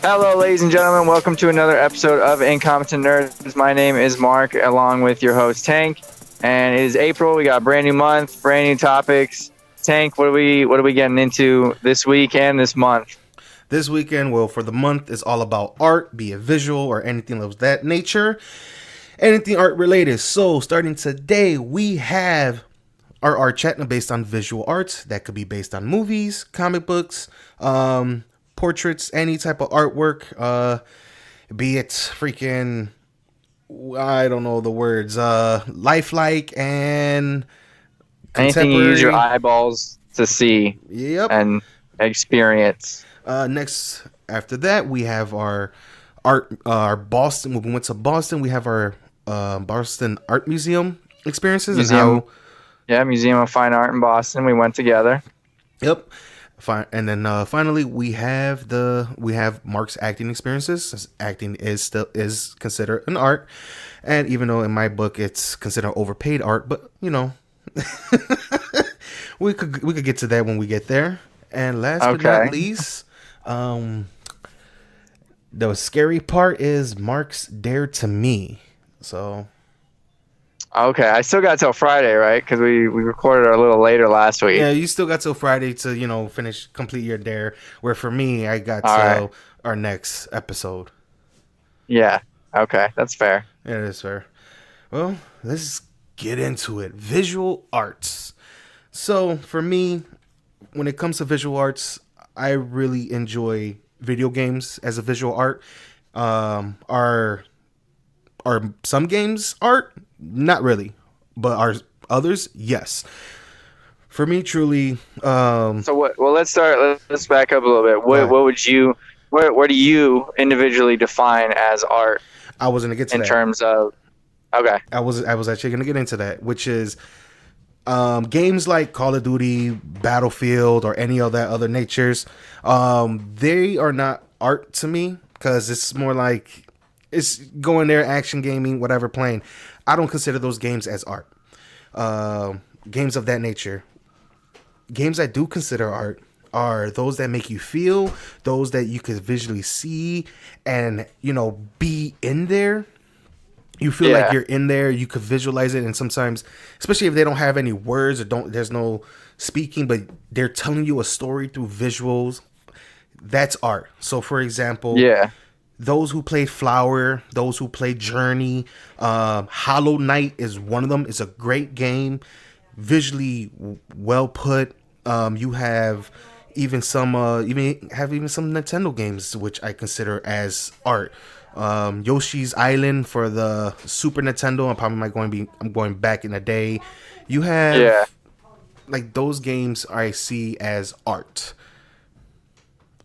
Hello, ladies and gentlemen. Welcome to another episode of Incompetent Nerds. My name is Mark, along with your host Tank, and it is April. We got a brand new month, brand new topics. Tank, what are we getting into this week and this month? This weekend, well, for the month, is all about art, be it visual or anything of that nature, anything art related. So, starting today, we have our art chat based on visual arts. That could be based on movies, comic books, portraits, any type of artwork, be it freaking, I don't know the words, lifelike and Anything you use your eyeballs to see and experience. Next, after that, we have our art, our Boston. When we went to Boston, we have our Boston Art Museum experiences. Museum of Fine Art in Boston. We went together. Yep. Fine. And then finally, we have Mark's acting experiences. Acting is considered an art, and even though in my book it's considered overpaid art, but you know, we could get to that when we get there. And last but not least, the scary part is Mark's Dare to Me. So. Okay, I still got till Friday, right? Because we recorded a little later last week. Yeah, you still got till Friday to complete your dare. Where for me, I got till our next episode. Yeah. Okay, that's fair. Yeah, it is fair. Well, let's get into it. Visual arts. So for me, when it comes to visual arts, I really enjoy video games as a visual art. Are some games art? Not really, but are others? Yes. For me, truly. So what? Well, let's start. Let's back up a little bit. What would you? Where do you individually define as art? I was gonna get to that. In terms of. Okay. I was actually gonna get into that, which is games like Call of Duty, Battlefield, or any of that other natures. They are not art to me because it's more like it's going there, action gaming, whatever, playing. I don't consider those games as art. Games of that nature. Games I do consider art are those that make you feel, those that you could visually see and, be in there. You feel like you're in there, you could visualize it, and sometimes, especially if they don't have any words or there's no speaking, but they're telling you a story through visuals, that's art. So, for example, those who play Flower, those who play Journey, Hollow Knight is one of them. It's a great game, visually well put. You have even some Nintendo games which I consider as art. Yoshi's Island for the Super Nintendo. I'm going back in the day. You have like those games I see as art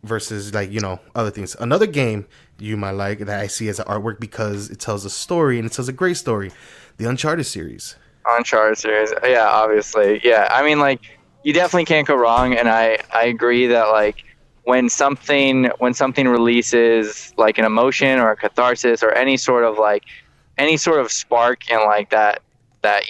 versus other things. Another game you might like that I see as an artwork because it tells a story and it tells a great story. The Uncharted series. Yeah, obviously. Yeah, I mean, like, you definitely can't go wrong, and I agree that, like, when something releases like an emotion or a catharsis or any sort of spark in like that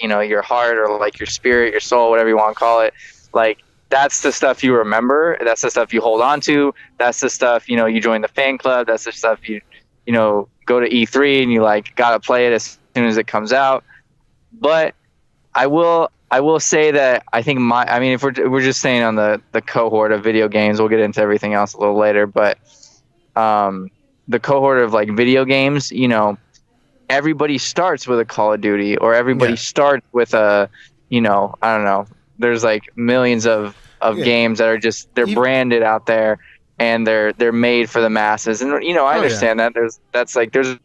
your heart or like your spirit, your soul, whatever you want to call it, like that's the stuff you remember, that's the stuff you hold on to, that's the stuff you join the fan club, that's the stuff you go to E3 and you like gotta play it as soon as it comes out. But I will say that I think if we're just saying on the cohort of video games, we'll get into everything else a little later, but the cohort of like video games, everybody starts with a Call of Duty or everybody starts with a, I don't know, there's like millions of games that are just, they're branded out there and they're made for the masses. And, I understand that there's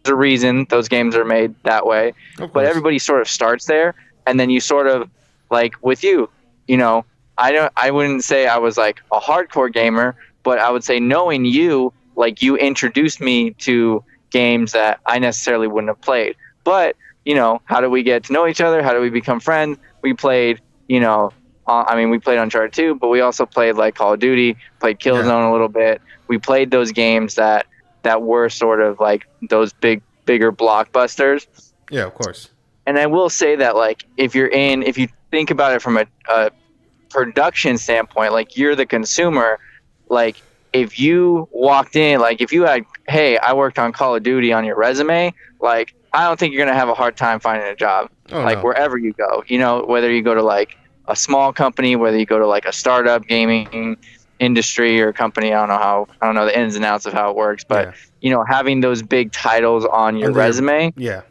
a reason those games are made that way, but everybody sort of starts there. And then you sort of, like with you, I wouldn't say I was like a hardcore gamer, but I would say knowing you, like you introduced me to games that I necessarily wouldn't have played. But, how do we get to know each other? How do we become friends? We played, we played Uncharted 2, but we also played like Call of Duty, played Killzone a little bit. We played those games that were sort of like those bigger blockbusters. Yeah, of course. And I will say that, like, if you think about it from a production standpoint, like, you're the consumer, like, if you walked in, like if you had, hey, I worked on Call of Duty on your resume, like I don't think you're gonna have a hard time finding a job, Oh like no. wherever you go. You know, whether you go to like a small company, whether you go to like a startup gaming industry or company. I don't know the ins and outs of how it works, but Yeah. you know, having those big titles on your Under your, resume yeah,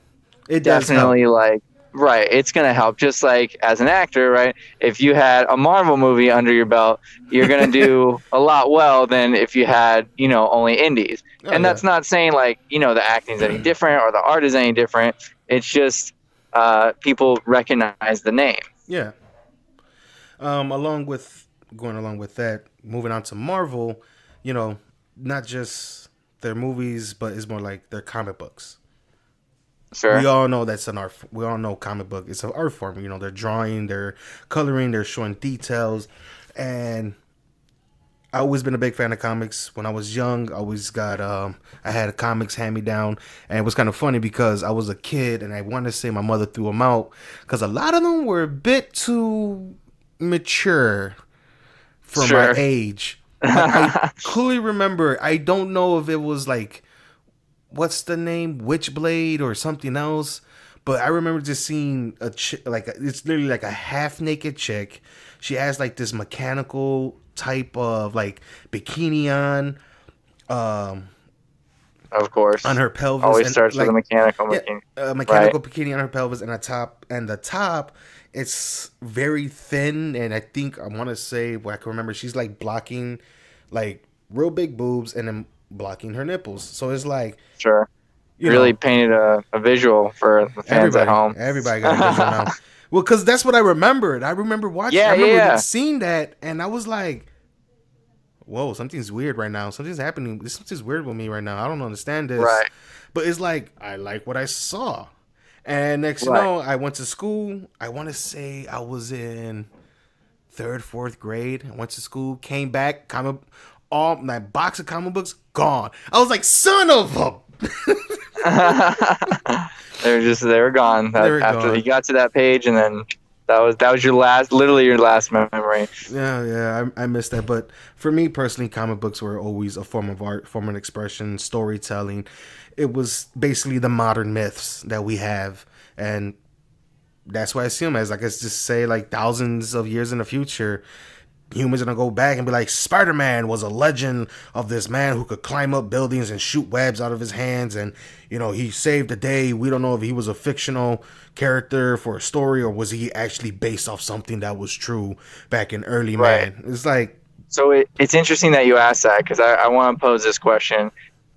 it does help. definitely like right, it's gonna help. Just like as an actor, right? If you had a Marvel movie under your belt, you're gonna do a lot well than if you had, you know, only indies. Oh And yeah. that's not saying like, you know, the acting's any different or the art is any different. It's just people recognize the name. Yeah. Along with going along with that, moving on to Marvel, you know, not just their movies, but it's more like their comic books. We Sure. all know that's an art. We all know comic book is an art form. You know, they're drawing, they're coloring, they're showing details, and I always been a big fan of comics. When I was young, I always got I had a comics hand me down, and it was kind of funny because I was a kid and I want to say my mother threw them out because a lot of them were a bit too mature for my Sure. age. Like I clearly remember, I don't know if it was like what's the name, Witchblade or something else. But I remember just seeing a like it's literally like a half naked chick. She has like this mechanical type of like bikini um, Of course. on her pelvis Always and starts with a like mechanical yeah, machine. a Right. mechanical bikini on her pelvis and the top it's very thin and I think I want to say what I can remember she's like blocking like real big boobs and then blocking her nipples. So it's like Sure. you Really know painted a visual for the fans at home. everybody got a visual now. Well, because that's what I remembered. I Yeah, yeah, remember yeah. seeing that, and I was like, "Whoa, something's weird right now. Something's happening. Something's weird with me right now. I don't understand this." Right, But it's like I like what I saw, and next you right. know, I went to school. I want to say I was in third, fourth grade. I went to school, came back, all my box of comic books gone. I was like, "Son of a." They were gone. They That were after you gone. got to that page, and then that was your last, literally your last memory. Yeah, I missed that. But for me personally, comic books were always a form of art, form of expression, storytelling. It was basically the modern myths that we have, and that's why I see them as. Like, let's just say, like thousands of years in the future, humans are gonna go back and be like, Spider-Man was a legend of this man who could climb up buildings and shoot webs out of his hands, and you know he saved the day. We don't know if he was a fictional character for a story or was he actually based off something that was true back in early Right. man. It's like, So it's interesting that you asked that because I want to pose this question.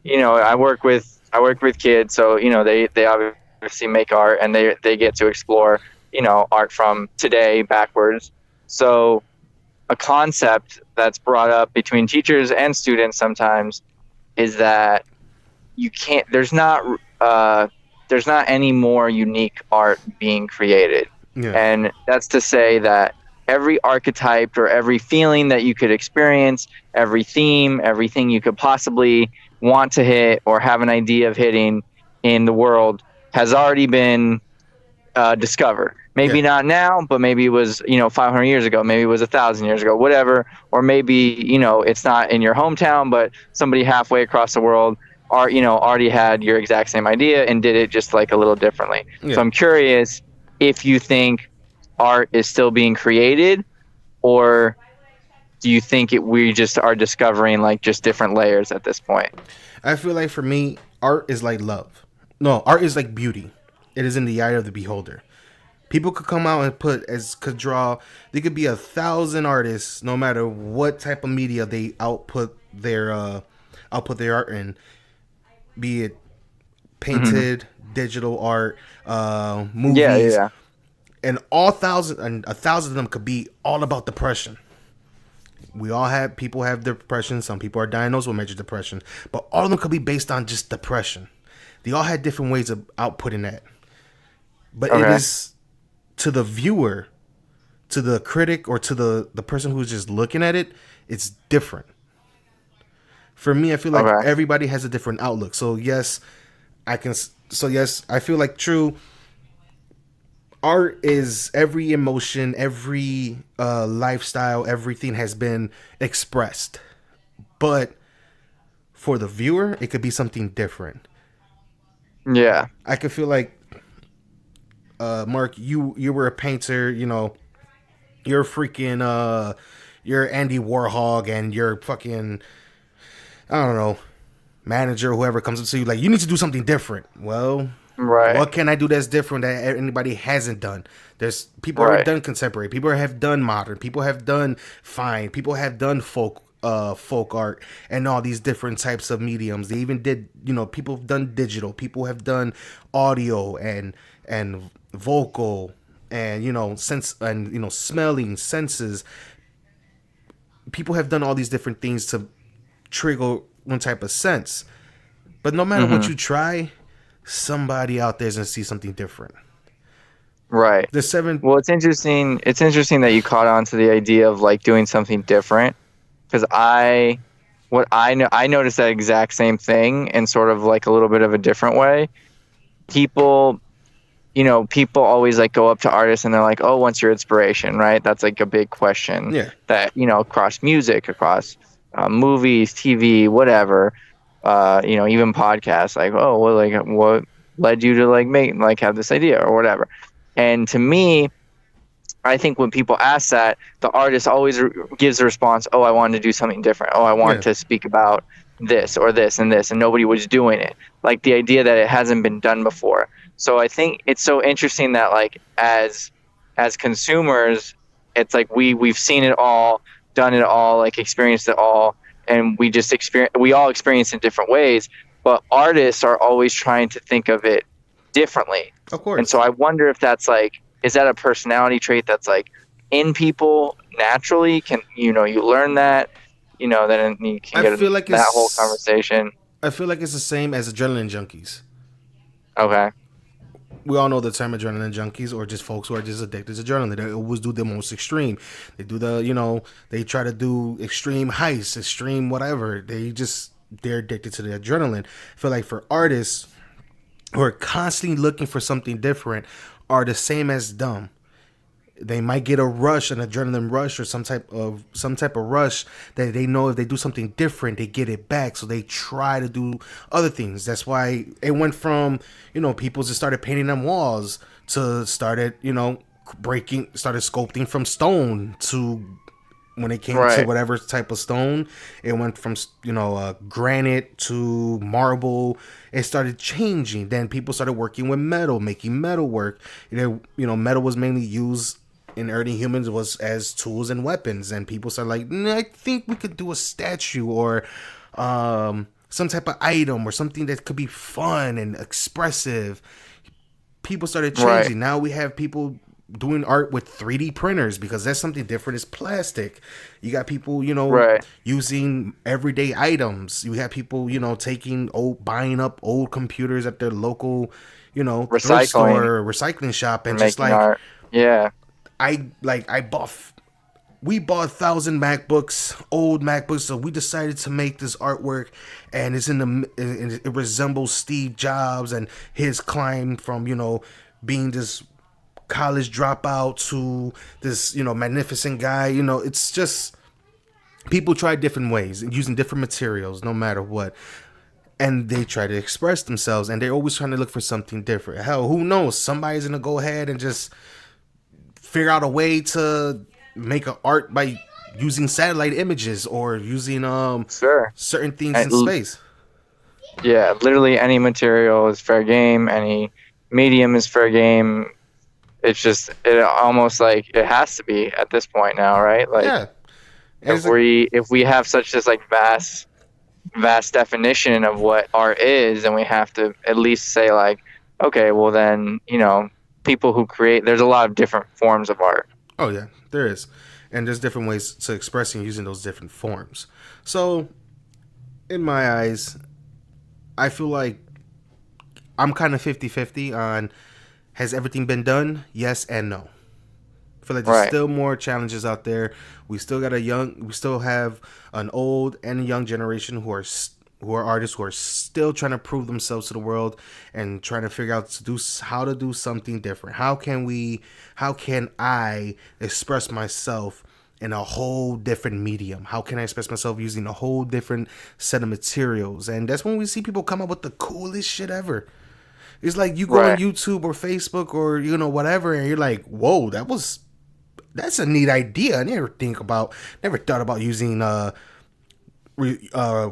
You know, I work with kids, so you know they obviously make art and they get to explore, you know, art from today backwards. So a concept that's brought up between teachers and students sometimes is that you can't there's not any more unique art being created, yeah, and that's to say that every archetype or every feeling that you could experience, every theme, everything you could possibly want to hit or have an idea of hitting in the world has already been discovered. yeah, Maybe not now, but maybe it was, you know, 500 years ago. Maybe it was 1,000 years ago, whatever. Or maybe, you know, it's not in your hometown, but somebody halfway across the world are, you know, already had your exact same idea and did it just like a little differently. So yeah. I'm curious if you think art is still being created, or do you think we just are discovering like just different layers at this point? I feel like for me, art is like love. No, art is like beauty. It is in the eye of the beholder. People could come out and could draw. There could be 1,000 artists, no matter what type of media they output their art in, be it Hmm. painted, digital art, Yeah, movies, yeah, and all thousand and 1,000 of them could be all about depression. We all have people have depression. Some people are diagnosed with major depression, but all of them could be based on just depression. They all had different ways of outputting that, but it okay, is to the viewer, to the critic, or to the person who's just looking at it. It's different. For me, I feel like okay, everybody has a different outlook. So yes, I can. So yes, I feel like true art is every emotion, every lifestyle, everything has been expressed. but for the viewer, it could be something different. Yeah. I could feel like, Mark, you were a painter, you know, you're freaking you're Andy Warhol, and you're fucking, I don't know, manager, whoever comes up to you like, you need to do something different. Well, Right. what can I do that's different that anybody hasn't done? There's people already Right. done contemporary, people have done modern, people have done fine, people have done folk art and all these different types of mediums. They even did, you know, people have done digital, people have done audio and vocal, and you know, sense, and you know, smelling senses. People have done all these different things to trigger one type of sense. But no matter what Mm-hmm. you try, somebody out there is gonna see something different. Right. The seven. Well, it's interesting. It's interesting that you caught on to the idea of like doing something different, because what I know, I noticed that exact same thing in sort of like a little bit of a different way. People, people always like go up to artists and they're like, "Oh, what's your inspiration?" Right? That's like a big question Yeah, that across music, across movies, TV, whatever. Even podcasts. Like, "Oh, well, like what led you to have this idea or whatever?" And to me, I think when people ask that, the artist always gives a response, "Oh, I wanted to do something different. Oh, I want yeah, to speak about this or this and this," and nobody was doing it. Like the idea that it hasn't been done before. So I think it's so interesting that like as consumers, it's like we've seen it all, done it all, like experienced it all, and we all experience it in different ways. But artists are always trying to think of it differently. of And course. so I wonder if that's like, is that a personality trait that's like in people naturally? Can you learn that? Then you can I get feel like that whole it's. conversation. I feel like it's the same as adrenaline junkies. Okay. We all know the term adrenaline junkies, or just folks who are just addicted to adrenaline. They always do the most extreme. They do they try to do extreme heists, extreme whatever. They're addicted to the adrenaline. I feel like for artists who are constantly looking for something different are the same as dumb. They might get a rush, an adrenaline rush, or some type of rush that they know if they do something different, they get it back. So they try to do other things. That's why it went from people just started painting on walls to started sculpting from stone to when it came to Right. whatever type of stone, it went from granite to marble. It started changing. Then people started working with metal, making metal work. Metal was mainly used in early humans was as tools and weapons, and people started like, I think we could do a statue or some type of item or something that could be fun and expressive. People started Right. changing. Now we have people doing art with 3D printers because that's something different. Is plastic. You got people, Right. using everyday items. You have people, buying up old computers at their local, thrift Recycling store, recycling shop, and and just making like art. Yeah. I bought. We bought 1,000 MacBooks, old MacBooks, so we decided to make this artwork, and it resembles Steve Jobs and his climb from being this college dropout to this magnificent guy. It's just people try different ways and using different materials, no matter what, and they try to express themselves, and they're always trying to look for something different. Hell, who knows? Somebody's gonna go ahead and just figure out a way to make an art by using satellite images or using Sure. certain things I- in space. yeah. Literally any material is fair game. Any medium is fair game. It's just it almost like it has to be at this point now, right? Like Yeah, and if it's like, we have such this like vast definition of what art is, and we have to at least say like, okay, well then people who create, there's a lot of different forms of art. oh yeah, there is, and there's different ways to expressing using those different forms. So, in my eyes, I feel like I'm kind of 50-50 on has everything been done? Yes and no. I feel like there's Right. still more challenges out there. We still have an old and a young generation who are artists who are still trying to prove themselves to the world and trying to figure out how to do something different. How can I express myself in a whole different medium? How can I express myself using a whole different set of materials? And that's when we see people come up with the coolest shit ever. It's like you go on Right. YouTube or Facebook or whatever, and you're like, "Whoa, that's a neat idea. I never thought about using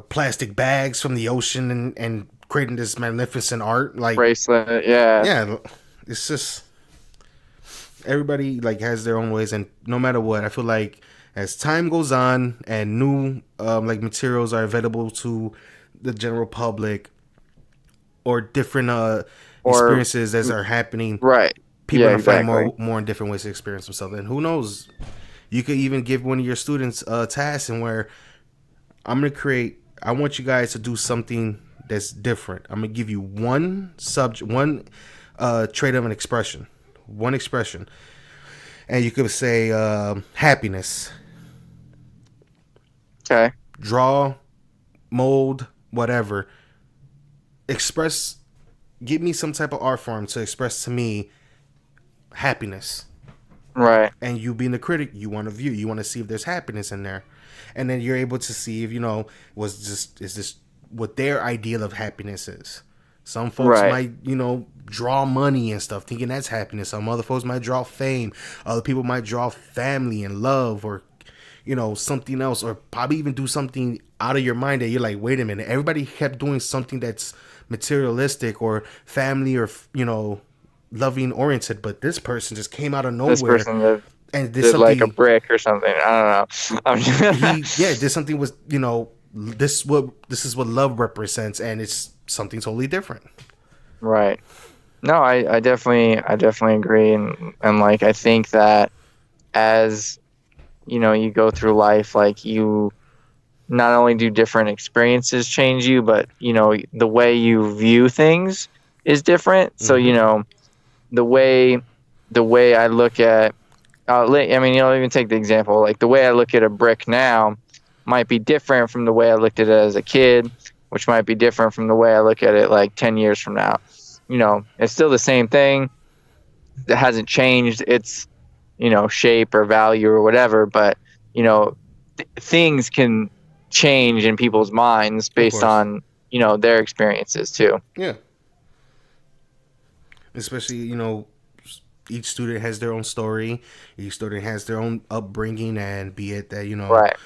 plastic bags from the ocean and creating this magnificent art." Like, Bracelet. Yeah. yeah, it's just everybody like has their own ways, and no matter what, I feel like as time goes on and new like materials are available to the general public or different Or experiences that are happening, right. people Yeah. are gonna find Exactly. more and different ways to experience themselves. And who knows, you could even give one of your students a task and where I want you guys to do something that's different. I'm gonna give you one subject, one trait of an expression, one expression, and you could say happiness. Okay. Draw, mold, whatever. Express. Give me some type of art form to express to me happiness. Right. And you being the critic, you want to view, you want to see if there's happiness in there, and then you're able to see if is this what their ideal of happiness is. Some folks Right. might draw money and stuff, thinking that's happiness. Some other folks might draw fame. Other people might draw family and love, or something else, or probably even do something out of your mind that you're like, wait a minute. Everybody kept doing something that's materialistic or family or loving oriented, but this person just came out of This nowhere person did, and did did like a something. brick or something. I don't know. Did something was this is what love represents, and it's something totally different. Right. No, I definitely agree, and like I think that as you go through life, like you not only do different experiences change you, but the way you view things is different. So Mm-hmm. the way I look at I mean, even take the example, like the way I look at a brick now might be different from the way I looked at it as a kid, which might be different from the way I look at it like 10 years from now. It's still the same thing. It hasn't changed its, shape or value or whatever, but, things can change in people's minds Of based course. on, their experiences too. Yeah. Especially, each student has their own story. Each student has their own upbringing, and be it that Right.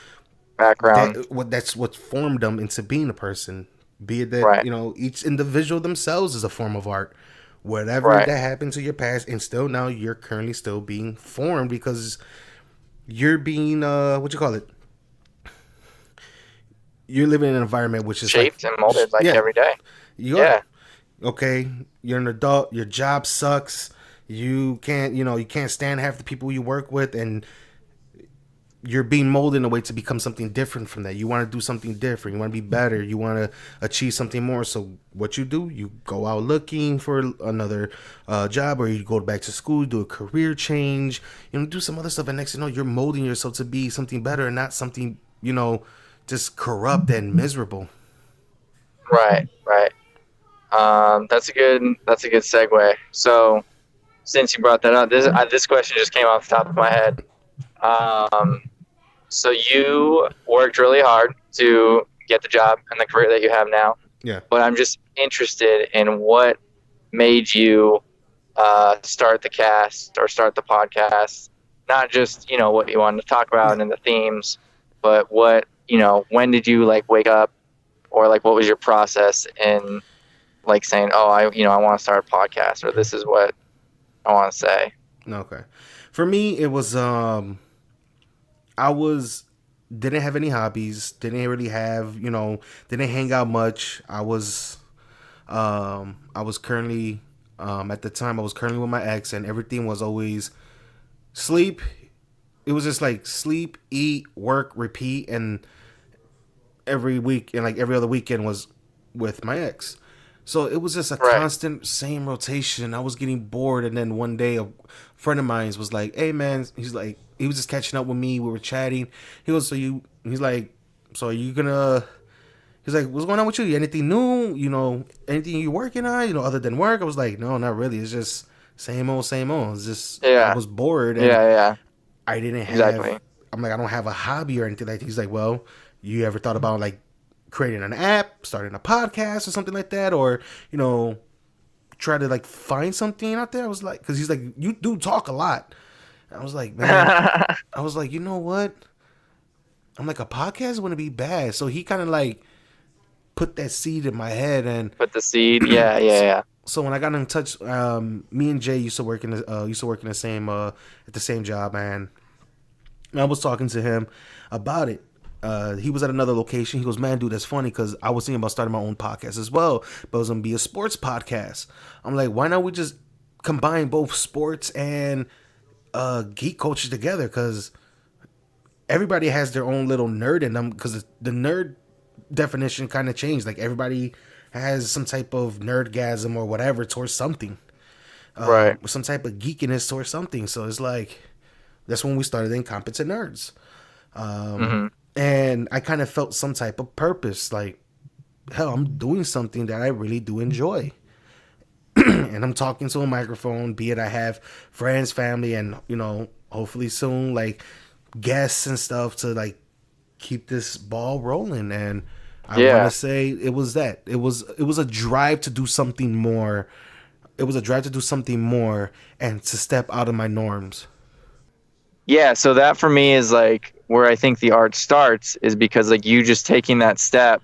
Background. that's what formed them into being a person. Be it that Right. each individual themselves is a form of art. Whatever Right. that happened to your past, and still now you're currently still being formed because you're being what you call it. You're living in an environment which is like, Shaped and molded like yeah, every day. you are. Yeah. Okay, you're an adult, your job sucks, you can't stand half the people you work with, and you're being molded in a way to become something different from that. You want to do something different, you want to be better, you want to achieve something more. So what you do, you go out looking for another job, or you go back to school, do a career change, do some other stuff, and next thing you know, you're molding yourself to be something better and not something just corrupt and miserable. Right. Right. That's a good segue. So since you brought that up, this question just came off the top of my head. So you worked really hard to get the job and the career that you have now, Yeah. but I'm just interested in what made you start the cast or start the podcast. Not just what you wanted to talk about and the themes, but when did you like wake up, or like what was your process in like saying, oh, I want to start a podcast, or this is what I want to say. Okay. For me, it was I was didn't have any hobbies, didn't really have, didn't hang out much. I was currently at the time I was currently with my ex, and everything was always sleep. It was just like sleep, eat, work, repeat, and every week and like every other weekend was with my ex. So it was just a Right. constant same rotation. I was getting bored, and then one day a friend of mine was like, "Hey man," he's like, he was just catching up with me. We were chatting. He goes, He's like, "So are you gonna?" He's like, "What's going on with you? Anything new? Anything you working on? Other than work?" I was like, "No, not really. It's just same old, same old." It's just I Yeah. was bored, and Yeah. Yeah. I didn't have Exactly. I'm like, I don't have a hobby or anything like that. He's like, well, you ever thought about like creating an app, starting a podcast or something like that, or try to like find something out there? I was like, because he's like, you do talk a lot. I was like, man, I was like, you know what? I'm like, a podcast wouldn't be bad. So he kind of like put that seed in my head, and Put the seed. Yeah, yeah, yeah. so when I got in touch, me and Jay used to work in the same at the same job, and I was talking to him about it. He was at another location. He goes, man, dude, that's funny because I was thinking about starting my own podcast as well, but it was gonna be a sports podcast. I'm like, why not we just combine both sports and geek culture together? Because everybody has their own little nerd in them. Because the nerd definition kind of changed. Like everybody has some type of nerdgasm or whatever towards something, Right. some type of geekiness towards something. So it's like that's when we started Incompetent Nerds. And I kind of felt some type of purpose. Like, hell, I'm doing something that I really do enjoy. And I'm talking to a microphone, be it I have friends, family, and, hopefully soon, like, guests and stuff to, like, keep this ball rolling. And I want to say it was that. It was a drive to do something more. It was a drive to do something more and to step out of my norms. Yeah, so that for me is like where I think the art starts, is because like you just taking that step,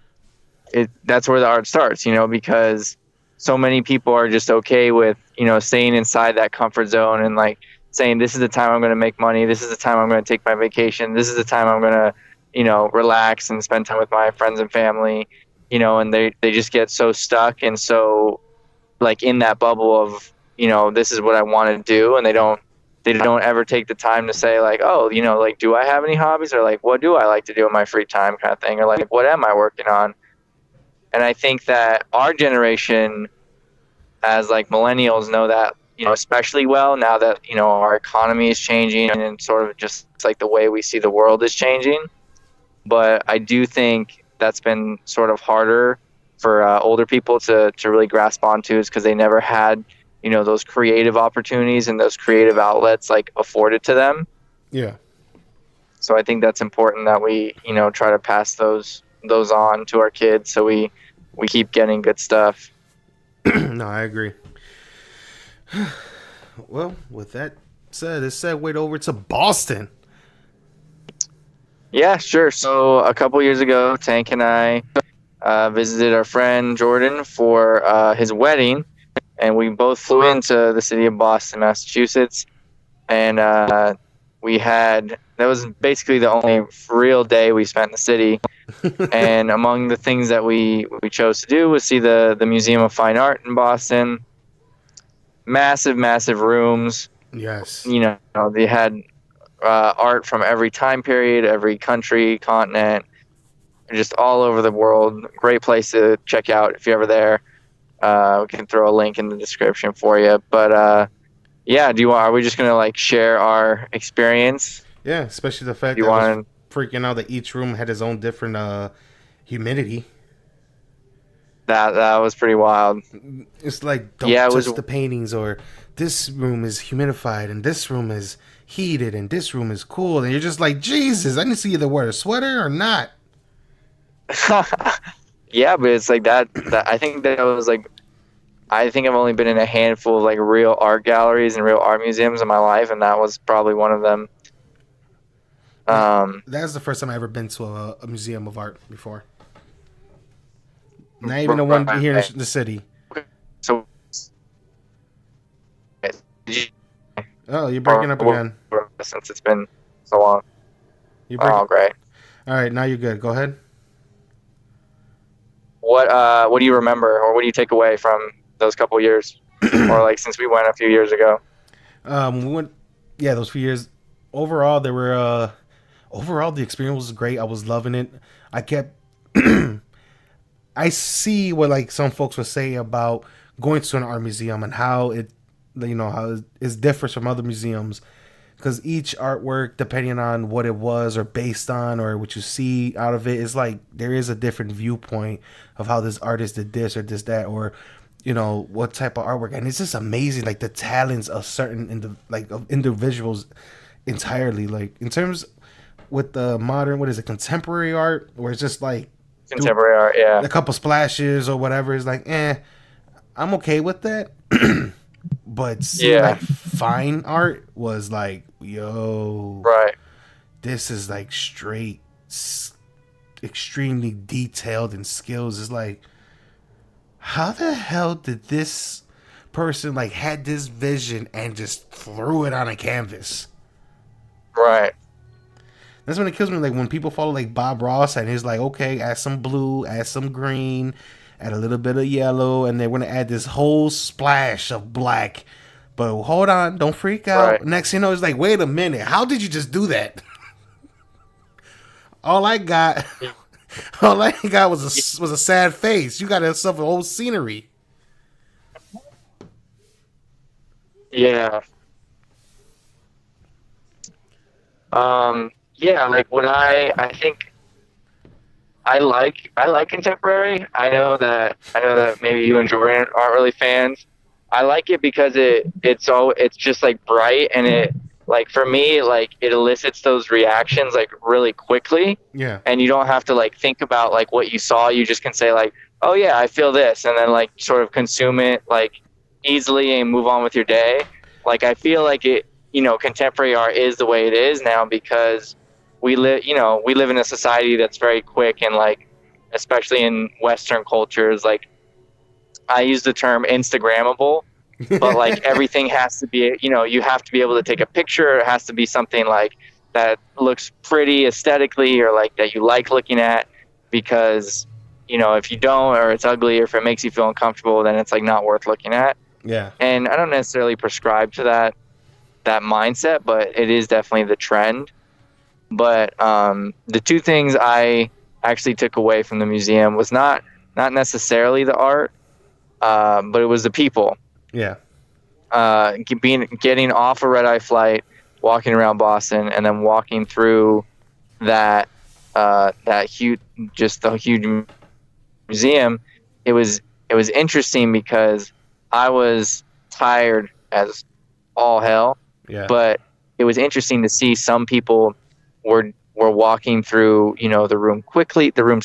that's where the art starts, because so many people are just okay with, staying inside that comfort zone and like saying, this is the time I'm going to make money. This is the time I'm going to take my vacation. This is the time I'm going to, relax and spend time with my friends and family, and they just get so stuck and so like in that bubble of, this is what I want to do. And they don't ever take the time to say like, oh, like, do I have any hobbies, or like, what do I like to do in my free time kind of thing? Or like, what am I working on? And I think that our generation as like millennials know that, especially well now that, our economy is changing and sort of just like the way we see the world is changing. But I do think that's been sort of harder for older people to really grasp onto, is because they never had, those creative opportunities and those creative outlets like afforded to them. Yeah. So I think that's important that we, try to pass those on to our kids, so we keep getting good stuff. No, I agree. Well, with that said, it's segued over to Boston. Yeah, sure. So a couple years ago, Tank and I visited our friend Jordan for his wedding, and we both flew into the city of Boston, Massachusetts, and that was basically the only real day we spent in the city. And among the things that we chose to do was see the Museum of Fine Art in Boston. Massive rooms. Yes. They had art from every time period, every country, continent, just all over the world. Great place to check out if you're ever there. We can throw a link in the description for you. But yeah, are we just gonna like share our experience? Yeah, especially the fact that I was freaking out that each room had its own different humidity. That was pretty wild. It's like, don't touch the paintings, or this room is humidified and this room is heated and this room is cool, and you're just like, Jesus, I need to see either wear a sweater or not. Yeah, but it's like that I think that was like, I think I've only been in a handful of like real art galleries and real art museums in my life, and that was probably one of them. That's the first time I ever been to a museum of art before. Not even the one here in the city. So, oh, you're breaking up again. Since it's been so long. Oh, great. All right, now you're good. Go ahead. What do you remember, or what do you take away from those couple years, or like since we went a few years ago? We went, those few years. Overall, overall the experience was great. I was loving it. I kept. I see what like some folks would say about going to an art museum and how it differs from other museums, because each artwork, depending on what it was or based on or what you see out of it, is like there is a different viewpoint of how this artist did this or this that, or what type of artwork. And it's just amazing, like the talents of certain of individuals entirely. Like in terms with the modern, what is it, contemporary art, where it's just like through Contemporary art, yeah. a couple splashes or whatever. It's like, I'm okay with that. But seeing Yeah, like fine art was like, yo, right. this is like extremely detailed and skills. It's like, how the hell did this person like had this vision and just threw it on a canvas? Right. That's when it kills me. Like when people follow like Bob Ross and he's like, okay, add some blue, add some green, add a little bit of yellow, and they're gonna add this whole splash of black. But hold on, don't freak Right. out. Next thing you know, it's like, wait a minute, how did you just do that? all I got, all I got was a sad face. You got yourself a whole scenery. Yeah. Yeah, like when I think I like contemporary. I know that maybe you and Jordan aren't really fans. I like it because it's just like bright, and it, like, for me, like, it elicits those reactions like really quickly, Yeah, and you don't have to like think about like what you saw. You just can say like, oh yeah, I feel this, and then like sort of consume it like easily and move on with your day. Like, I feel like contemporary art is the way it is now because we live in a society that's very quick, and like, especially in Western cultures, like, I use the term Instagrammable, but like everything has to be, you have to be able to take a picture. It has to be something like that looks pretty aesthetically, or like that you like looking at, because if you don't, or it's ugly, or if it makes you feel uncomfortable, then it's like not worth looking at. yeah, And I don't necessarily prescribe to that mindset, but it is definitely the trend. But the two things I actually took away from the museum was not necessarily the art, but it was the people. yeah. Getting off a red eye flight, walking around Boston, and then walking through that huge, just the huge museum. It was interesting because I was tired as all hell, Yeah. but it was interesting to see some people were walking through the rooms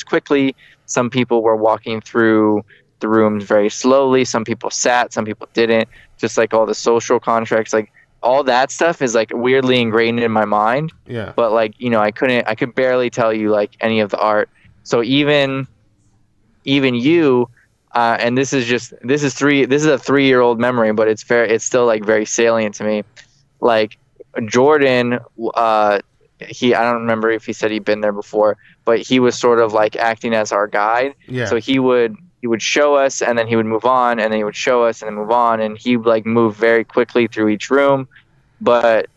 quickly. Some people were walking through the rooms very slowly. Some people sat, some people didn't. Just like all the social contracts, like all that stuff is like weirdly ingrained in my mind. Yeah. But like, I could barely tell you like any of the art. So even you, and this is a 3-year-old memory, but it's still like very salient to me. Like, Jordan, I don't remember if he said he'd been there before, but he was sort of like acting as our guide. Yeah. So he would show us, and then he would move on, and then he would show us and then move on, and he like moved very quickly through each room. But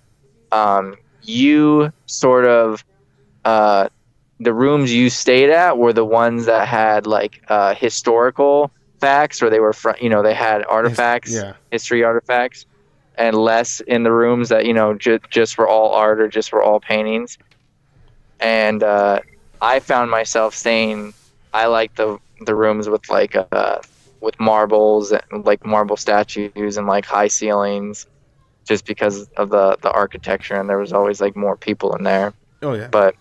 you sort of the rooms you stayed at were the ones that had like historical facts, or they had artifacts, Yeah. history artifacts, and less in the rooms that just were all art, or just were all paintings. And I found myself saying I like the rooms with like with marbles, and like marble statues, and like high ceilings, just because of the architecture, and there was always like more people in there. Oh yeah. But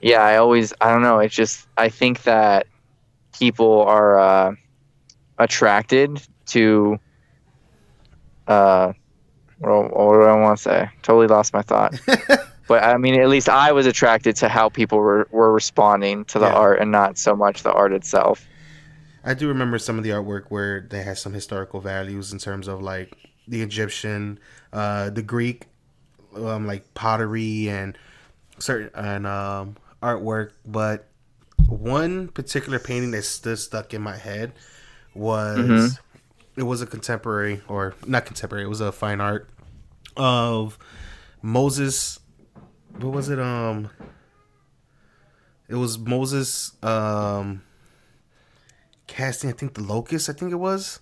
yeah, I don't know, it's just, I think that people are attracted to what do I want to say? Totally lost my thought. But I mean, at least I was attracted to how people were responding to the Yeah. art, and not so much the art itself. I do remember some of the artwork where they had some historical values in terms of like the Egyptian, the Greek, like pottery and certain artwork. But one particular painting that stood stuck in my head was it was a contemporary, or not contemporary. It was a fine art of Moses. What was it? It was Moses casting, I think, the locust. I think it was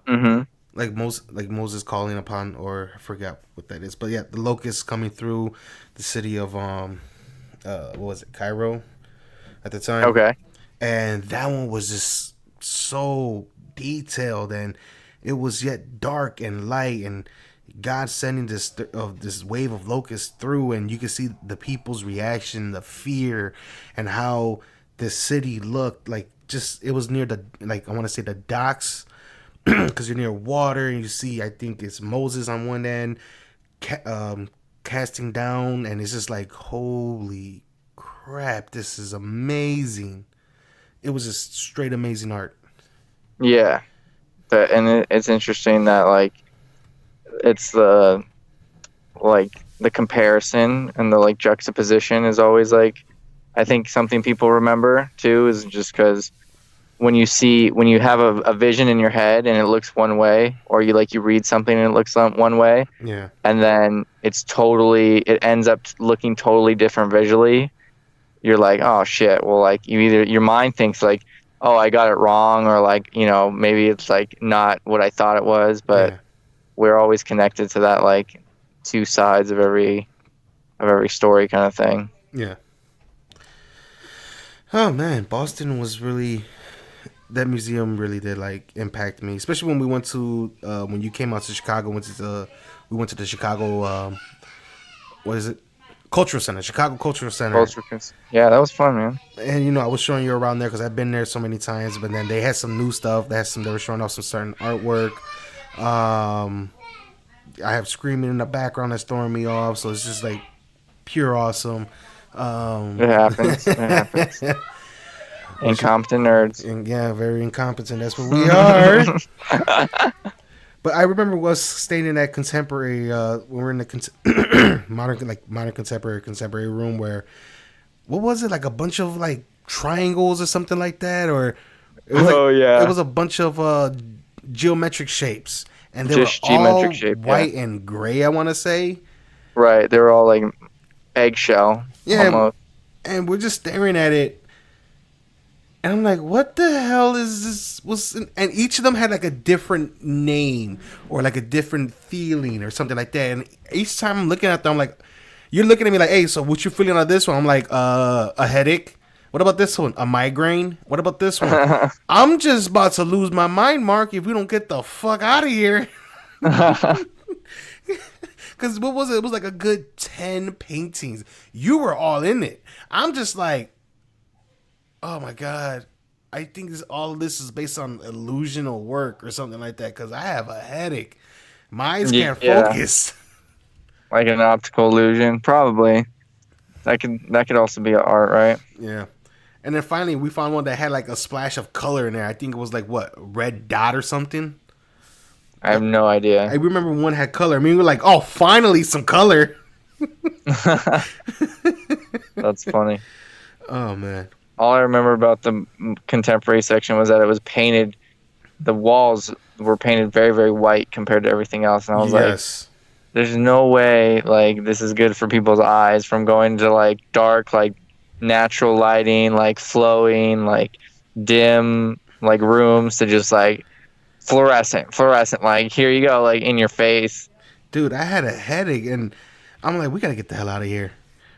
Mm-hmm. like Moses calling upon, or I forgot what that is. But yeah, the locust coming through the city of what was it, Cairo at the time. Okay. And that one was just so detailed, and it was yet dark and light, and God sending this wave of locusts through, and you can see the people's reaction, the fear, and how this city looked like. Just it was near the, like, I want to say the docks, because you're near water, and you see, I think it's Moses on one end, casting down, and it's just like, holy crap, this is amazing. It was just straight amazing art. Yeah, it's interesting that like it's the comparison and the like juxtaposition is always like, I think something people remember too, is just because when you have a vision in your head and it looks one way, or you read something and it looks one way, Yeah. and then it ends up looking totally different visually, you're like, oh shit, well, like your mind thinks like, oh, I got it wrong, or like, maybe it's like not what I thought it was, but Yeah. we're always connected to that like two sides of every story kind of thing. Yeah. Oh man, Boston was really, that museum really did like impact me, especially when we went to when you came out to Chicago. We went to the Chicago what is it, Cultural Center, Chicago Cultural Center. Yeah, that was fun, man. And I was showing you around there because I've been there so many times. But then they had some new stuff. They were showing off some certain artwork. I have Screaming in the background that's throwing me off. So it's just like pure awesome. It happens. It happens. Incompetent nerds. And yeah, very incompetent. That's what we are. But I remember was staying in that contemporary when we were in the modern contemporary room where, what was it, like a bunch of like triangles or something like that, or it was it was a bunch of geometric shapes, and they just were all white yeah. and gray, I want to say. Right, they were all like eggshell. Yeah, almost. And we're just staring at it. And I'm like, what the hell is this? And each of them had like a different name or like a different feeling or something like that. And each time I'm looking at them, I'm like, you're looking at me like, hey, so what you feeling on this one? I'm like, a headache. What about this one? A migraine? What about this one? I'm just about to lose my mind, Mark, if we don't get the fuck out of here. Because what was it? It was like a good 10 paintings. You were all in it. I'm just like, oh my god, I think all of this is based on illusional work or something like that, because I have a headache. My eyes can't focus. Like an optical illusion, probably. That could also be art, right? Yeah. And then finally we found one that had like a splash of color in there. I think it was like, what, red dot or something? I have no idea. I remember one had color. I mean, we were like, oh, finally some color. That's funny. Oh man. All I remember about the contemporary section was that it was painted. The walls were painted very, very white compared to everything else, and I was like, "There's no way like this is good for people's eyes." From going to like dark, like natural lighting, like flowing, like dim, like rooms, to just like fluorescent. Like, here you go, like in your face. Dude, I had a headache, and I'm like, we gotta get the hell out of here.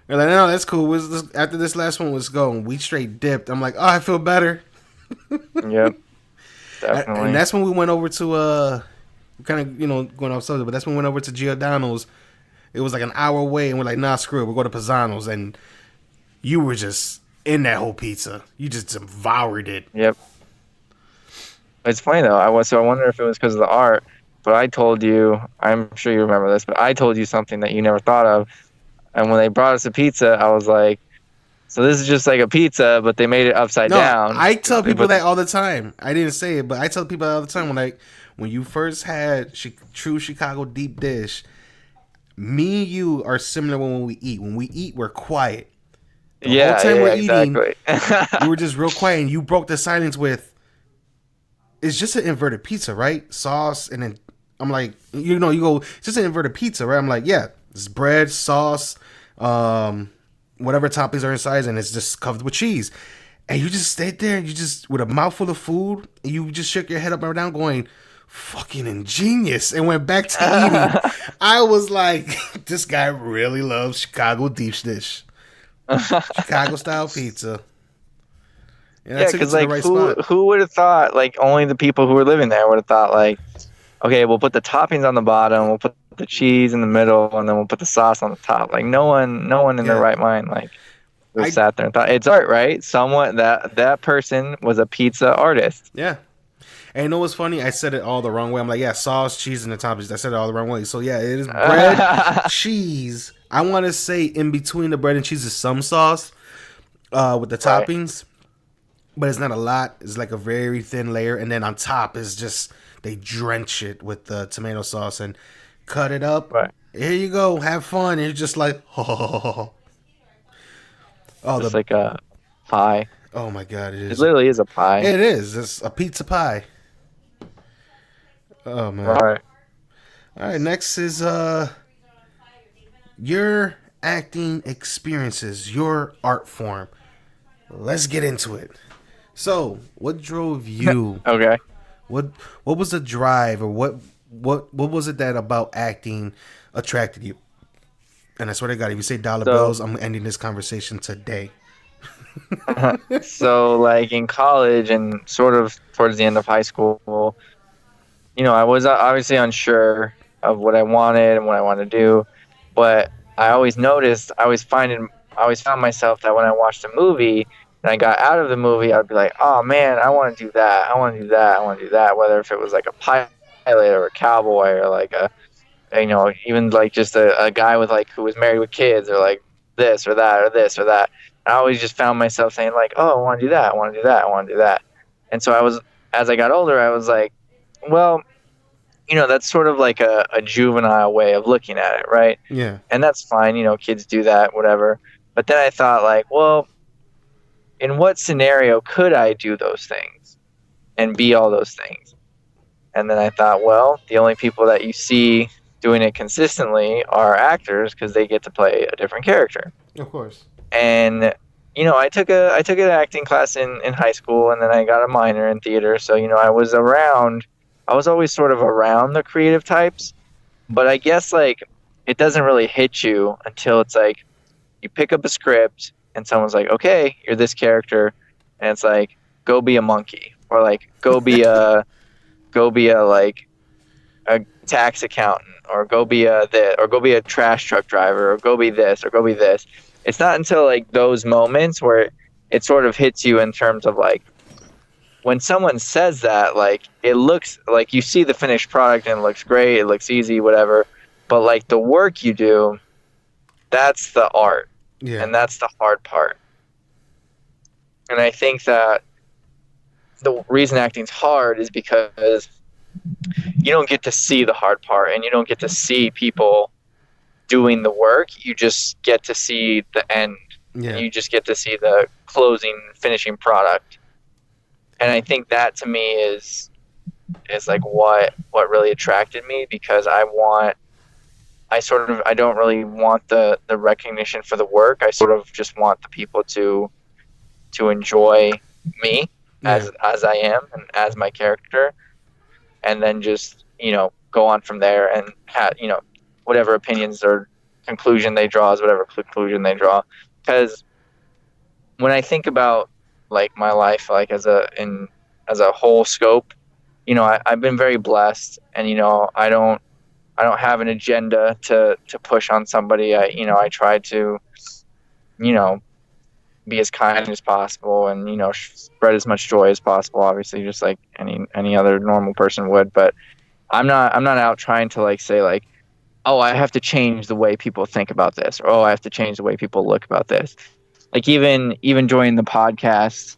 They're like, no, that's cool. After this last one was going, we straight dipped. I'm like, oh, I feel better. Yep, definitely. And that's when we went over to kind of going off subject, but that's when we went over to Giordano's. It was like an hour away, and we're like, nah, screw it, we'll go to Pisano's. And you were just in that whole pizza. You just devoured it. Yep. It's funny though. I wonder if it was because of the art. But I told you, I'm sure you remember this, but I told you something that you never thought of. And when they brought us a pizza, I was like, so this is just like a pizza, but they made it upside down. I tell people that all the time. I didn't say it, but I tell people all the time when you first had true Chicago deep dish, me and you are similar when we eat. When we eat, we're quiet. The whole time we're eating, we were just real quiet, and you broke the silence with, it's just an inverted pizza, right? Sauce, and then I'm like, you go, it's just an inverted pizza, right? I'm like, yeah. It's bread, sauce, whatever toppings are inside, and it's just covered with cheese. And you just stayed there, and you just, with a mouthful of food, and you just shook your head up and down going, fucking ingenious, and went back to eating. I was like, this guy really loves Chicago deep dish. Chicago style pizza. And yeah, because like, who would have thought, like, only the people who were living there would have thought, like, okay, we'll put the toppings on the bottom, we'll put the cheese in the middle, and then we'll put the sauce on the top. Like no one in their Yeah. right mind like just I sat there and thought it's art, right? Someone that person was a pizza artist. Yeah. And you know what's funny? I said it all the wrong way. I'm like, yeah, sauce, cheese, and the toppings. I said it all the wrong way. So yeah, it is bread, cheese. I want to say in between the bread and cheese is some sauce with the Right. toppings, but it's not a lot. It's like a very thin layer, and then on top is just they drench it with the tomato sauce and cut it up. Right. Here you go, have fun. And it's just like, oh, Just like a pie. oh my god, it It is. literally is a pie. It is. It's a pizza pie. Oh man. Right. All right, next is your acting experiences, your art form. Let's get into it. So, what drove you? Okay. What what was the drive, or what was it that about acting attracted you? And I swear to God, if you say dollar So bills, I'm ending this conversation today. so like in college and sort of towards the end of high school, I was obviously unsure of what I wanted and what I wanted to do, but I always noticed, I always found myself that when I watched a movie and I got out of the movie, I'd be like, oh man, I want to do that, I want to do that, I want to do that. Whether if it was like a pilot or a cowboy or like even like just a guy with like who was married with kids or like this or that or this or that. I always just found myself saying like, oh, I want to do that, I want to do that, I want to do that. And so as I got older, I was like, well, that's sort of like a juvenile way of looking at it, right? Yeah, And that's fine, kids do that, whatever. But then I thought like, well, in what scenario could I do those things and be all those things? And then I thought, well, the only people that you see doing it consistently are actors because they get to play a different character. of course. And I took an acting class in high school, and then I got a minor in theater. So I was always sort of around the creative types, but I guess like it doesn't really hit you until it's like you pick up a script and someone's like, okay, you're this character, and it's like, go be a monkey, or like go be a like a tax accountant, or go be go be a trash truck driver, or go be this, or go be this. It's not until like those moments where it sort of hits you in terms of like when someone says that, like it looks like you see the finished product and it looks great, it looks easy, whatever. But like the work you do, that's the art, Yeah, and that's the hard part. And I think that the reason acting's hard is because you don't get to see the hard part, and you don't get to see people doing the work. You just get to see the end. yeah, You just get to see the closing, finishing product. And I think that to me is like what really attracted me, because I don't really want the recognition for the work. I sort of just want the people to enjoy me yeah. as I am and as my character, and then just go on from there and whatever opinions or conclusion they draw is whatever conclusion they draw. Because when I think about like my life, like as a whole scope, I've been very blessed, and I don't have an agenda to push on somebody. I try to be as kind as possible, and spread as much joy as possible, obviously, just like any other normal person would. But I'm not out trying to like say like, oh, I have to change the way people think about this, or oh, I have to change the way people look about this. Like even joining the podcast,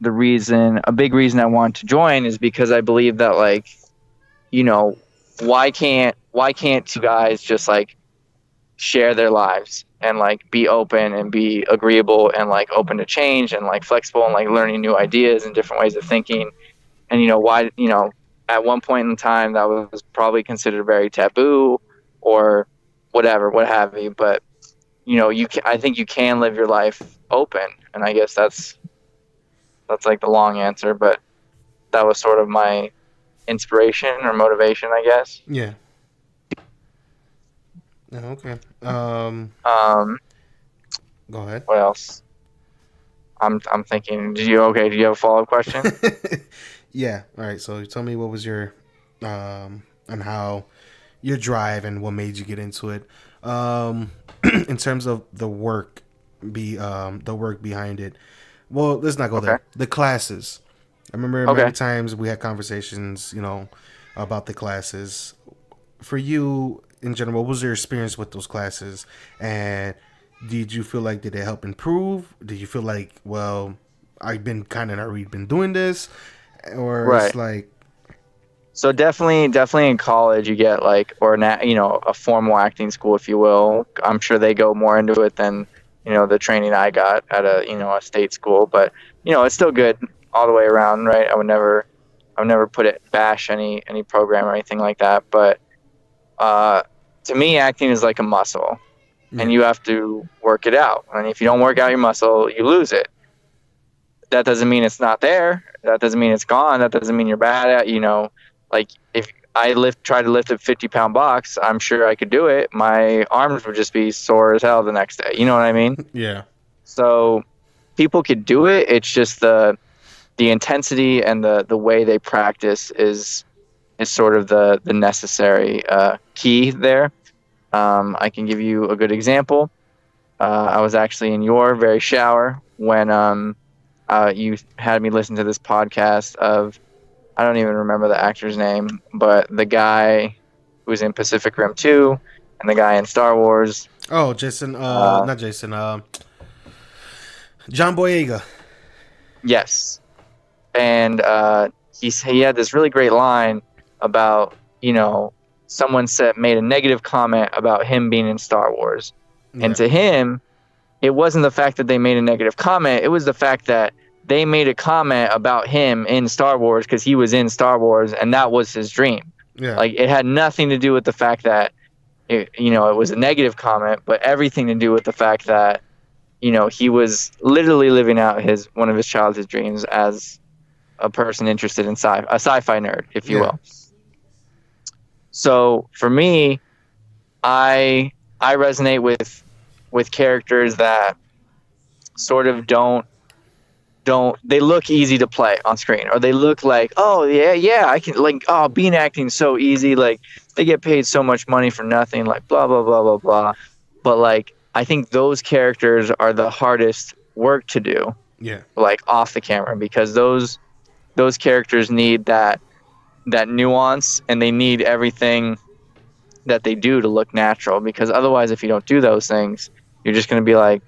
a big reason I want to join is because I believe that like, why can't two guys just like share their lives and like be open and be agreeable and like open to change and like flexible and like learning new ideas and different ways of thinking. And why at one point in time that was probably considered very taboo or whatever, what have you. But I think you can live your life open, and I guess that's like the long answer, but that was sort of my inspiration or motivation, I guess. Yeah. Okay. Go ahead. What else? I'm thinking. Do you have a follow-up question? Yeah. All right. So tell me what was your and how your drive and what made you get into it. In terms of the work behind it. Well, let's not go Okay. there. The classes. I remember Okay. many times we had conversations, about the classes. For you, in general, what was your experience with those classes? And did you feel like did it help improve? Did you feel like, well, I've been kind of already been doing this, or it's Right. like, So definitely in college you get like, or a formal acting school, if you will. I'm sure they go more into it than, the training I got at a state school, but it's still good all the way around, right? I would never bash any program or anything like that. But to me, acting is like a muscle, and yeah, you have to work it out. And if you don't work out your muscle, you lose it. That doesn't mean it's not there. That doesn't mean it's gone. That doesn't mean you're bad at, like if I try to lift a 50-pound box, I'm sure I could do it. My arms would just be sore as hell the next day. You know what I mean? yeah, So people could do it. It's just the intensity and the way they practice is sort of the necessary key there. I can give you a good example. I was actually in your very shower when you had me listen to this podcast of, I don't even remember the actor's name, but the guy who's in Pacific Rim 2 and the guy in Star Wars. Oh, Jason, Uh, not Jason, John Boyega. yes. And he had this really great line about, someone made a negative comment about him being in Star Wars. And Yeah, to him, it wasn't the fact that they made a negative comment. It was the fact that they made a comment about him in Star Wars because he was in Star Wars and that was his dream. yeah, Like, it had nothing to do with the fact that it was a negative comment, but everything to do with the fact that he was literally living out one of his childhood dreams as a person interested in a sci-fi nerd, if you yeah, will. So for me, I resonate with characters that sort of don't they look easy to play on screen, or they look like, oh yeah I can, like, oh, being acting so easy, like they get paid so much money for nothing, like blah blah blah blah blah. But like, I think those characters are the hardest work to do, yeah, like off the camera, because those characters need that nuance, and they need everything that they do to look natural, because otherwise, if you don't do those things, you're just going to be like,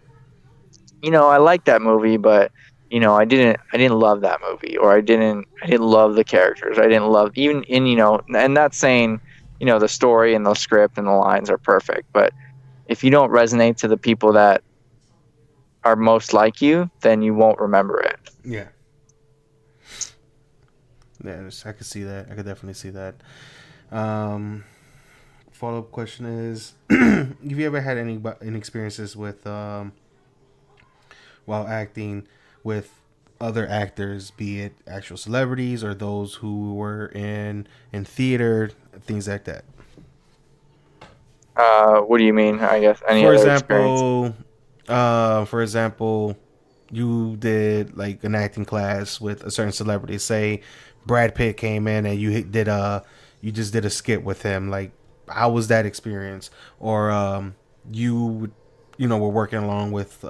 I like that movie, but I didn't love that movie, or I didn't love the characters. I didn't love even in, and that's saying, the story and the script and the lines are perfect, but if you don't resonate to the people that are most like you, then you won't remember it. yeah. Yeah, I could see that. I could definitely see that. Follow-up question is: have you ever had any experiences with while acting with other actors, be it actual celebrities or those who were in theater, things like that? What do you mean? I guess any For other experience? example, you did like an acting class with a certain celebrity. Say Brad Pitt came in and you just did a skit with him. Like, how was that experience? Or were working along with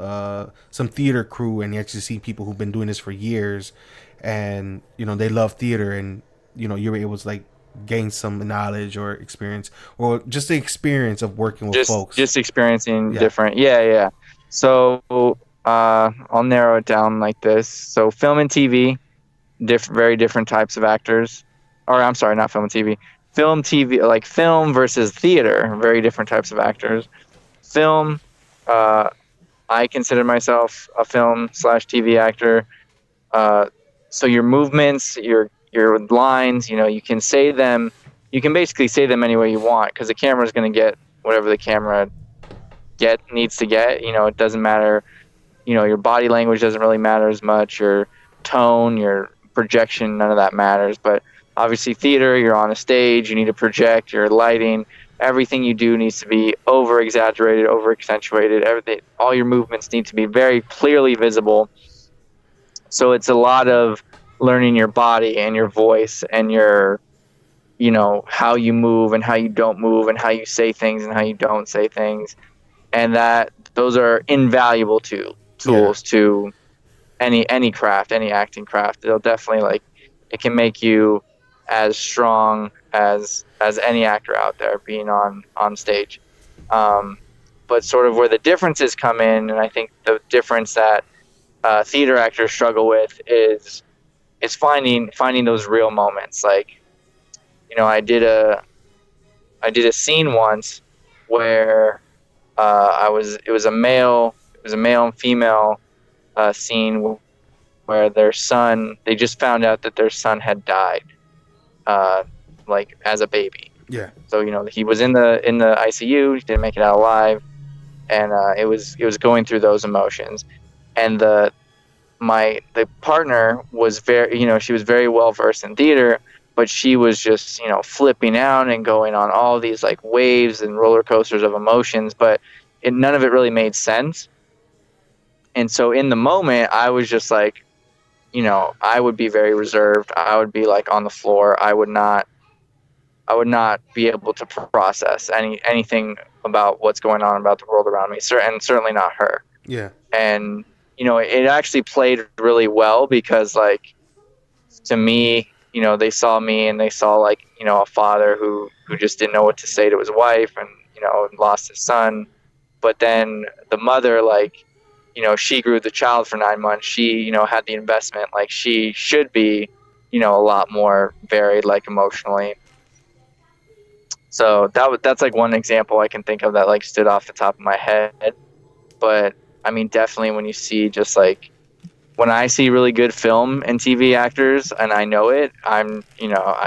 some theater crew, and you actually see people who've been doing this for years, and they love theater, and you were able to like gain some knowledge or experience, or just the experience of working with folks. Just experiencing Yeah. different, yeah. So I'll narrow it down like this. So film and TV, very different types of actors. Or I'm sorry, not film and TV. Film, TV, like film versus theater, very different types of actors. Film, uh, I consider myself a film/TV actor. So your movements, your lines, you can say them. You can basically say them any way you want, because the camera is going to get whatever the camera needs to get. It doesn't matter. Your body language doesn't really matter as much. Your tone, your projection, none of that matters. But obviously, theater, you're on a stage. You need to project. Your lighting, everything you do needs to be over exaggerated, over accentuated. Everything, all your movements need to be very clearly visible. So it's a lot of learning your body and your voice and your how you move and how you don't move and how you say things and how you don't say things, and that those are invaluable Yeah. tools to any craft, any acting craft. They'll definitely it can make you as strong as any actor out there being on stage. But sort of where the differences come in, and I think the difference that theater actors struggle with is finding those real moments. Like, I did a scene once where it was a male and female scene where their son, they just found out that their son had died, like as a baby. Yeah. So he was in the ICU, he didn't make it out alive, and it was going through those emotions, and the partner was very, she was very well versed in theater, but she was just, flipping out and going on all these like waves and roller coasters of emotions, but none of it really made sense. And so in the moment, I was just like, I would be very reserved. I would be like on the floor. I would not be able to process anything about what's going on about the world around me, and certainly not her. Yeah. And it actually played really well because, like, to me, they saw me and they saw, like, a father who just didn't know what to say to his wife, and lost his son. But then the mother, like, she grew the child for 9 months. She had the investment. Like, she should be a lot more varied, like, emotionally. So that's like one example I can think of that like stood off the top of my head. But I mean, definitely when you see just like, when I see really good film and TV actors and I know it, I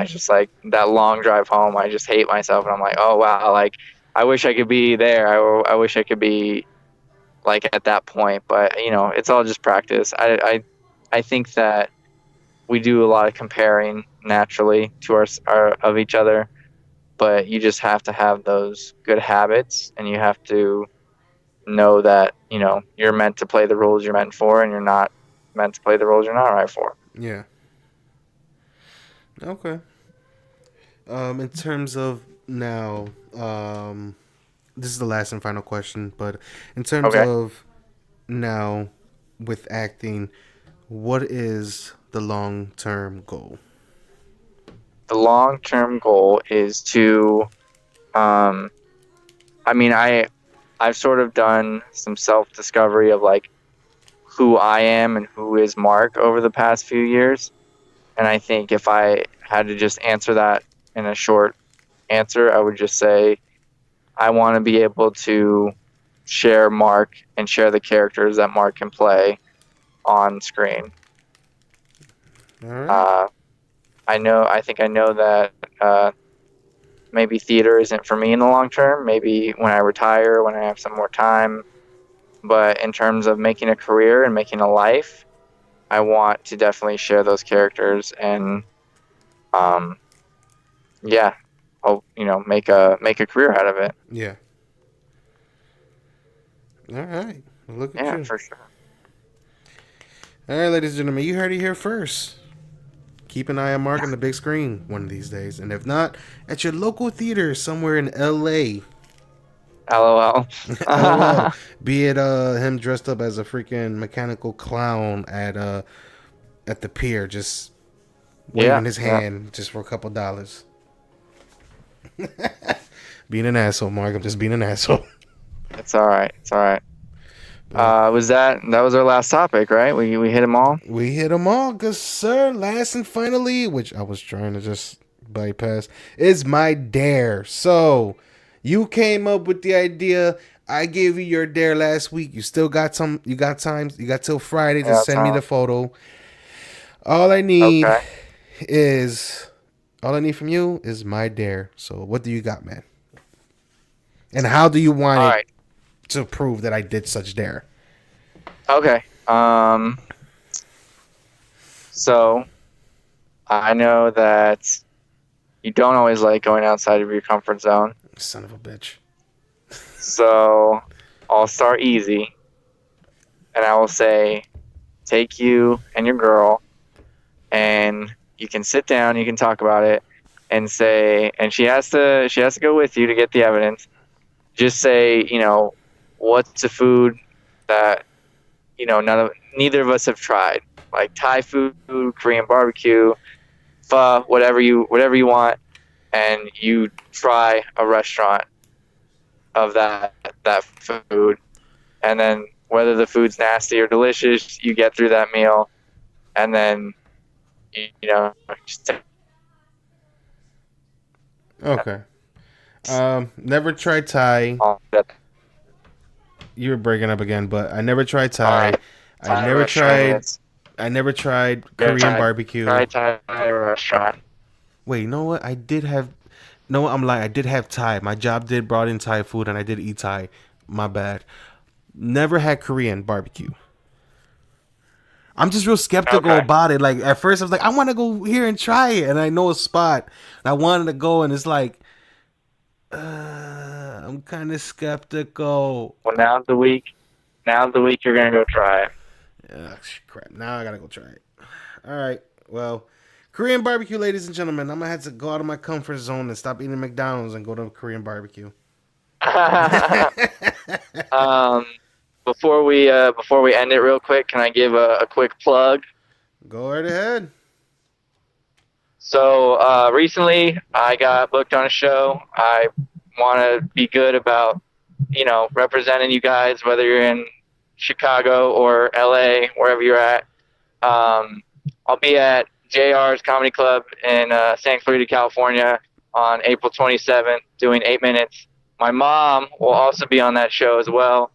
just like that long drive home, I just hate myself, and I'm like, oh wow, like I wish I could be there. I wish I could be like at that point, but it's all just practice. I think that we do a lot of comparing naturally to our of each other, but you just have to have those good habits, and you have to know that you're meant to play the roles you're meant for, and you're not meant to play the roles you're not right for. Yeah. Okay. In terms of now, this is the last and final question, but in terms Okay. of now with acting, what is the long-term goal? The long-term goal is to I mean, I've sort of done some self-discovery of like who I am and who is Marc over the past few years. And I think if I had to just answer that in a short answer, I would just say I want to be able to share Marc and share the characters that Marc can play on screen. All right. I think I know that maybe theater isn't for me in the long term. Maybe when I retire, when I have some more time. But in terms of making a career and making a life, I want to definitely share those characters and, yeah, I'll make a career out of it. Yeah. All right. Well, look at Yeah, you. for sure. All right, ladies and gentlemen, you heard it here first. Keep an eye on Marc on the big screen one of these days, and if not, at your local theater somewhere in LA. LOL. LOL. Be it him dressed up as a freaking mechanical clown at the pier, just waving his hand just for a couple dollars. Being an asshole, Marc. I'm just being an asshole. It's all right. It's all right. That was our last topic, right? We hit them all. We hit them all, good sir. Last and finally, which I was trying to just bypass, is my dare. So you came up with the idea. I gave you your dare last week. You still got some. You got time. You got till Friday to send me the photo. All I need from you is my dare. So what do you got, man? And how do you want it to prove that I did such dare? Okay. So I know that you don't always like going outside of your comfort zone. Son of a bitch. So I'll start easy, and I will say, take you and your girl, and you can sit down, you can talk about it, and say, and she has to go with you to get the evidence. Just say, what's a food that neither of us have tried, like Thai food, Korean barbecue, pho, whatever you want, and you try a restaurant of that food, and then whether the food's nasty or delicious, you get through that meal, and then just Okay. Never tried Thai. all that. You were breaking up again, but I never tried All Thai. right, I Thai never tried. restaurant. I never tried Yeah, Korean barbecue. try Thai restaurant. Wait, you know what? I did have. No, I'm lying. I did have Thai. My job did brought in Thai food, and I did eat Thai. My bad. Never had Korean barbecue. I'm just real skeptical Okay. about it. Like at first, I was like, I want to go here and try it, and I know a spot. And I wanted to go, and it's like, I'm kind of skeptical. Well, now's the week. Now's the week you're gonna go try it. Ugh, crap. Now I gotta go try it. All right. Well, Korean barbecue, ladies and gentlemen. I'm gonna have to go out of my comfort zone and stop eating McDonald's and go to Korean barbecue. um, before we end it real quick, can I give a quick plug? Go right ahead. So recently, I got booked on a show. I want to be good about, representing you guys, whether you're in Chicago or LA, wherever you're at. I'll be at JR's Comedy Club in Santa Clarita, California on April 27th doing 8 minutes. My mom will also be on that show as well,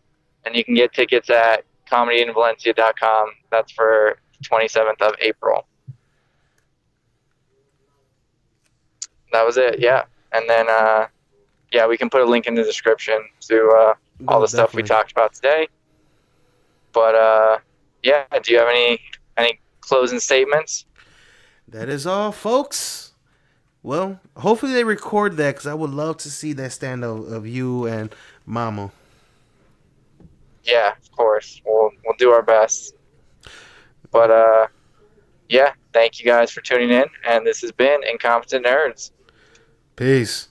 and you can get tickets at comedyinvalencia.com. That's for 27th of April. That was it, yeah. And then, we can put a link in the description to all the stuff we talked about today. But, do you have any closing statements? That is all, folks. Well, hopefully they record that because I would love to see that stand of you and Mama. Yeah, of course. We'll do our best. But, thank you guys for tuning in. And this has been Incompetent Nerds. Peace.